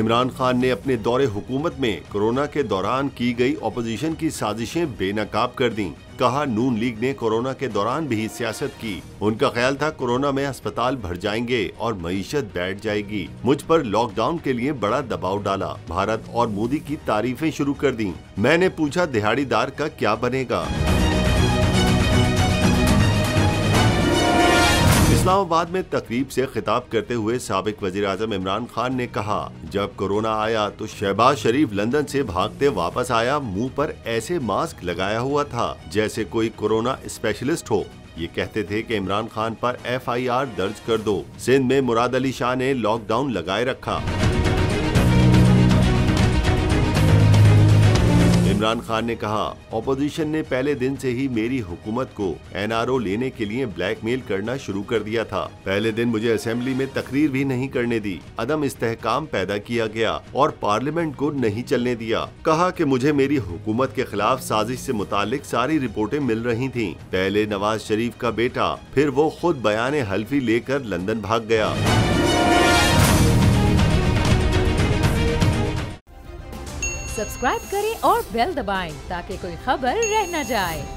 इमरान खान ने अपने दौरे हुकूमत में कोरोना के दौरान की गई अपोजिशन की साजिशें बेनकाब कर दी। कहा, नून लीग ने कोरोना के दौरान भी सियासत की। उनका ख्याल था कोरोना में अस्पताल भर जाएंगे और मईशत बैठ जाएगी। मुझ पर लॉकडाउन के लिए बड़ा दबाव डाला। भारत और मोदी की तारीफें शुरू कर दी। मैंने पूछा, दिहाड़ीदार का क्या बनेगा? इस्लामाबाद में तकरीब से खिताब करते हुए साबिक वज़ीर-ए-आज़म इमरान खान ने कहा, जब कोरोना आया तो शहबाज शरीफ लंदन से भागते वापस आया, मुंह पर ऐसे मास्क लगाया हुआ था जैसे कोई कोरोना स्पेशलिस्ट हो। ये कहते थे कि इमरान खान पर FIR दर्ज कर दो। सिंध में मुराद अली शाह ने लॉकडाउन लगाए रखा। इमरान खान ने कहा, ऑपोजिशन ने पहले दिन से ही मेरी हुकूमत को NRO लेने के लिए ब्लैकमेल करना शुरू कर दिया था। पहले दिन मुझे असेंबली में तकरीर भी नहीं करने दी। अदम इस्तेहकाम पैदा किया गया और पार्लियामेंट को नहीं चलने दिया। कहा कि मुझे मेरी हुकूमत के खिलाफ साजिश से मुतालिक सारी रिपोर्टें मिल रही थीं। पहले नवाज शरीफ का बेटा, फिर वो खुद बयान हल्फी लेकर लंदन भाग गया। सब्सक्राइब करें और बेल दबाएं ताकि कोई खबर रह न जाए।